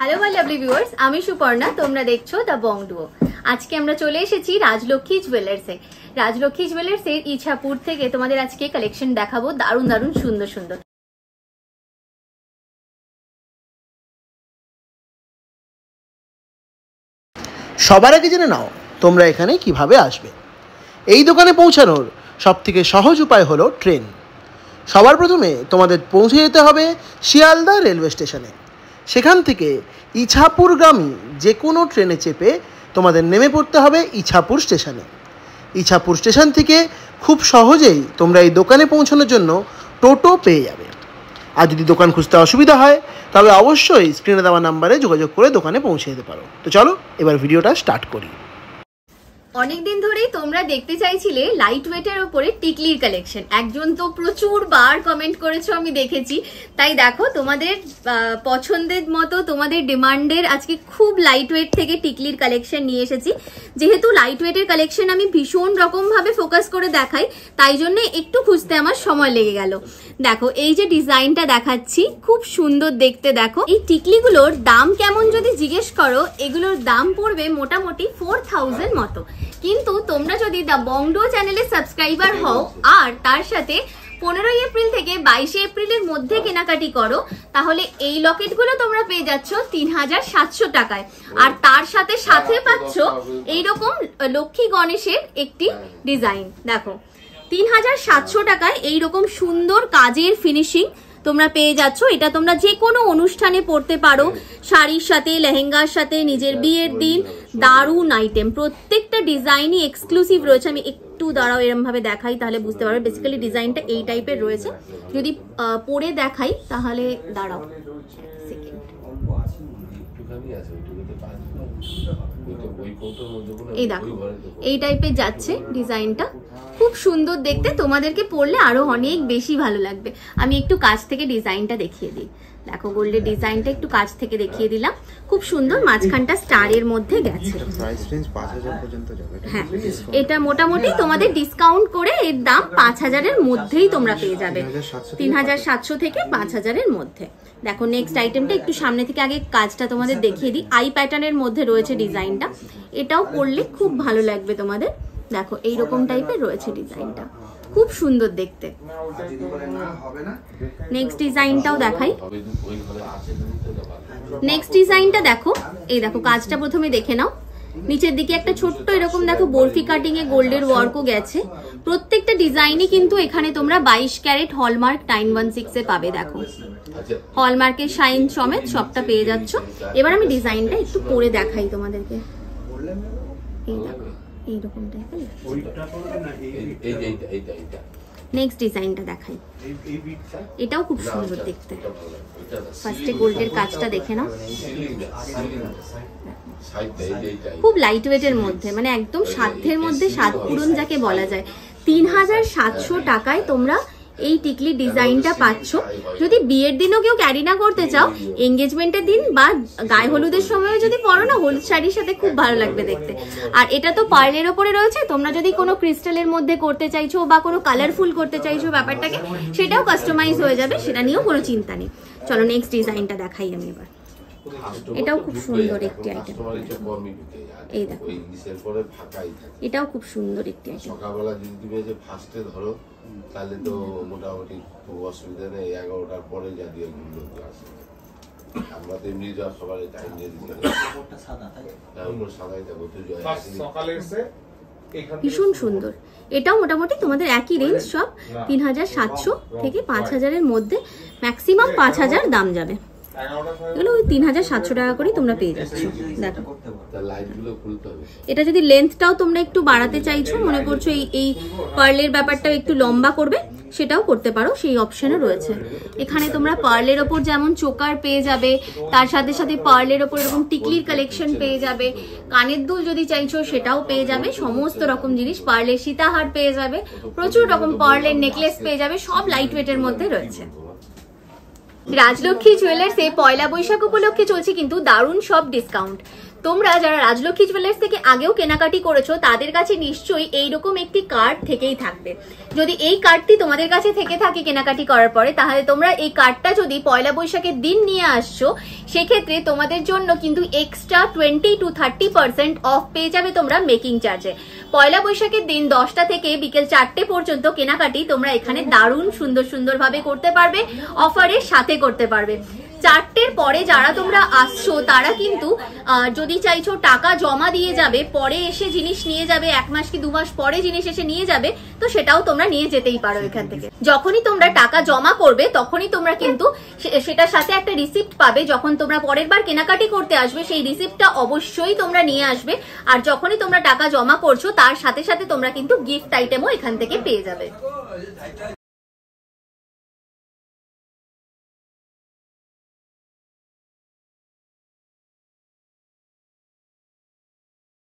Hello my lovely viewers, आमी सुपर्णा, তোমরা দেখছো দ্য বং ডুও। আজকে আমরা চলে এসেছি রাজলক্ষ্মী জুয়েলার্সে। রাজলক্ষ্মী জুয়েলার্সের ইছাপুর থেকে তোমাদের আজকে কালেকশন দেখাবো, দারুণ দারুণ সুন্দর সুন্দর। সবার আগে জেনে নাও তোমরা এখানে কিভাবে আসবে। এই দোকানে পৌঁছানোর সবথেকে সহজ উপায় হলো ট্রেন। সবার প্রথমে তোমাদের পৌঁছে যেতে হবে শিয়ালদা রেলওয়ে স্টেশনে। সেখান থেকে ইছাপুরগামী যে কোনো ট্রেনে চেপে তোমাদের নেমে পড়তে হবে ইছাপুর স্টেশনে। ইছাপুর স্টেশন থেকে খুব সহজেই তোমরা এই দোকানে পৌঁছানোর জন্য টোটো পেয়ে যাবে। আর যদি দোকান খুঁজতে অসুবিধা হয় তবে অবশ্যই স্ক্রিনে দেওয়া নাম্বারে যোগাযোগ করে দোকানে পৌঁছে যেতে পারো। তো চলো এবার ভিডিওটা স্টার্ট করি। অনেকদিন ধরেই তোমরা দেখতে চাইছিলে লাইট ওয়েটের উপরে টিকলির কালেকশন। একজন তো প্রচুর বার কমেন্ট করেছো, আমি দেখেছি। তাই দেখো তোমাদের পছন্দের মতো, তোমাদের ডিমান্ডের আজকে খুব লাইট ওয়েট থেকে টিকলির কালেকশন নিয়ে এসেছি। যেহেতু লাইট ওয়েটের কালেকশন আমি ভীষণ রকম ভাবে ফোকাস করে দেখাই, তাই জন্য একটু খুঁজতে আমার সময় লেগে গেল। দেখো এই যে ডিজাইনটা দেখাচ্ছি, খুব সুন্দর দেখতে। দেখো এই টিকলিগুলোর দাম কেমন যদি জিজ্ঞেস করো, এগুলোর দাম পড়বে মোটামুটি 4000 মতো। কিন্তু তোমরা যদি দ্য বং ডুও চ্যানেলে সাবস্ক্রাইবার হও আর তার সাথে 15 এপ্রিল থেকে 22 এপ্রিলের মধ্যে কেনাকাটি করো, তাহলে এই লকেটগুলো তোমরা পেয়ে যাচ্ছ 3700 টাকায়। আর তার সাথে সাথে পাচ্ছ এইরকম লক্ষ্মী গণেশের একটি ডিজাইন। দেখো 3700 টাকায় এইরকম সুন্দর কাজের ফিনিশিং তোমরা পেয়ে যাচ্ছ। এটা তোমরা যে কোনো অনুষ্ঠানে পড়তে পারো, শাড়ির সাথে, লেহেঙ্গার সাথে, নিজের বিয়ের দিন। দারুণ আইটেম, প্রত্যেকটা ডিজাইনই এক্সক্লুসিভ রয়েছে। আমি একটু দাঁড়াও এরম ভাবে দেখাই, তাহলে বুঝতে পারবে। বেসিক্যালি ডিজাইনটা এই টাইপের রয়েছে। যদি পরে দেখাই তাহলে দাঁড়াও সেকেন্ড। এই দেখো এই টাইপের যাচ্ছে ডিজাইনটা, খুব সুন্দর দেখতে। তোমাদেরকে পরলে আরো অনেক বেশি ভালো লাগবে। আমি একটু কাছ থেকে ডিজাইনটা দেখিয়ে দিই। দেখো গোল্ডের ডিজাইনটা একটু কাছ থেকে দেখিয়ে দিলাম, খুব সুন্দর। মাঝখানটা স্টারের মধ্যে গেছে। হ্যাঁ, এটা মোটামুটি তোমাদের ডিসকাউন্ট করে এর দাম 5000 এর মধ্যেই তোমরা পেয়ে যাবে। 3700 থেকে 5000 এর মধ্যে। দেখো নেক্সট আইটেমটা একটু সামনে থেকে আগে কাজটা তোমাদের দেখিয়ে দিই। আই প্যাটার্নের মধ্যে রয়েছে ডিজাইনটা, এটাও পরলে খুব ভালো লাগবে তোমাদের। দেখো এইরকম টাইপের রয়েছে ডিজাইনটা, খুব সুন্দর দেখতে। নেক্সট ডিজাইনটাও দেখাই। নেক্সট ডিজাইনটা দেখো, এই দেখো কাজটা প্রথমে দেখে নাও। নিচের দিকে একটা ছোট্ট এরকম দেখো বরফি কাটিং এ গোল্ডের ওয়ার্কও গেছে। প্রত্যেকটা ডিজাইনই কিন্তু এখানে তোমরা 22 ক্যারেট হলমার্ক 916 এ পাবে। দেখো হলমার্কের শাইন সমেত সবটা পেয়ে যাচ্ছ। এবার আমি ডিজাইনটা একটু পরে দেখাই তোমাদেরকে। এই দেখো এইরকম টাইপের। নেক্সট ডিজাইনটা দেখাই, এটাও খুব সুন্দর দেখতে। ফার্স্টে গোল্ডের কাজটা দেখে নাও, খুব লাইট ওয়েটের মধ্যে, মানে একদম সাধ্যের মধ্যে সাত পূরণ যাকে বলা যায়। 3700 টাকায় তোমরা এই টিকলি ডিজাইনটা পাচ্ছ। যদি বিয়ের দিনও কেউ ক্যারি না করতে চাও, এঙ্গেজমেন্টের দিন বা গায়ে হলুদের সময় যদি পরো না, হলুদ শাড়ির সাথে খুব ভালো লাগবে দেখতে। আর এটা তো পার্লের ওপরে রয়েছে। তোমরা যদি কোনো ক্রিস্টালের মধ্যে করতে চাইছো বা কোনো কালারফুল করতে চাইছো ব্যাপারটাকে, সেটাও কাস্টমাইজ হয়ে যাবে, সেটা নিয়েও কোনো চিন্তা নেই। চলো নেক্সট ডিজাইনটা দেখাই আমি এবার। এটাও খুব সুন্দর একটি আইটেম। এই দেখো এটাও খুব সুন্দর একটি আইটেম। সকালবেলা যদি তুমি যে ফার্স্টে ধরো তাহলে তো মোটামুটি খুব অসুবিধা নেই। 11টার পরে যা দিয়ে গুলো আসে, আমরা তো এমনি যা সকালে টাইম দিয়ে দিচ্ছি। ভীষণ সুন্দর, এটাও মোটামুটি তোমাদের একই রেঞ্জ, সব 3700 থেকে 5000 এর মধ্যে। ম্যাক্সিমাম 5000 দাম যাবে। এগুলো ওই 3700 টাকা করে তোমরা পেয়ে যাচ্ছ। দেখো এটা যদি লেন্থটাও তোমরা একটু বাড়াতে চাইছো, মনে করছো এই পার্লের ব্যাপারটাও একটু লম্বা করবে, সেটাও করতে পারো, সেই অপশনও রয়েছে। এখানে তোমরা পার্লের ওপর যেমন চোকার পেয়ে যাবে, তার সাথে সাথে পার্লের ওপর এরকম টিকলির কালেকশন পেয়ে যাবে। কানের দুল যদি চাইছো সেটাও পেয়ে যাবে, সমস্ত রকম জিনিস। পার্লের সীতাহার পেয়ে যাবে, প্রচুর রকম পার্লের নেকলেস পেয়ে যাবে, সব লাইট ওয়েটের মধ্যে রয়েছে। রাজলক্ষ্মী জুয়েলার্সে পয়লা বৈশাখ উপলক্ষে চলছে কিন্তু দারুণ সব ডিসকাউন্ট। তোমরা যারা রাজলক্ষ্মী জুয়েলার্স থেকে আগেও কেনাকাটি করেছো তাদের কাছে নিশ্চয়ই এইরকম একটি কার্ড থেকেই থাকবে। যদি এই কার্ডটি তোমাদের কাছে থেকে থাকে কেনাকাটি করার পরে, তাহলে তোমরা এই কার্ডটা যদি পয়লা বৈশাখের দিন নিয়ে আসছো, সেক্ষেত্রে তোমাদের জন্য কিন্তু এক্সট্রা 20 to 30% অফ পেয়ে যাবে তোমরা মেকিং চার্জে। পয়লা বৈশাখের দিন 10টা থেকে বিকেল 4টে পর্যন্ত কেনাকাটি তোমরা এখানে দারুণ সুন্দর ভাবে করতে পারবে, অফারের সাথে করতে পারবে। 4টের পরে যারা তোমরা আসছো তারা কিন্তু যদি চাইছো টাকা জমা দিয়ে যাবে, পরে এসে জিনিস নিয়ে যাবে, 1 মাস কি 2 মাস পরে জিনিস এসে নিয়ে যাবে, তো সেটাও তোমরা নিয়ে যেতেই পারো এখান থেকে। যখনই তোমরা টাকা জমা করবে তখনই তোমরা কিন্তু সেটার সাথে একটা রিসিপ্ট পাবে। যখন তোমরা পরের বার কেনাকাটি করতে আসবে সেই রিসিপ্টটা অবশ্যই তোমরা নিয়ে আসবে। আর যখনই তোমরা টাকা জমা করছো তার সাথে সাথে তোমরা কিন্তু গিফট আইটেমও এখান থেকে পেয়ে যাবে।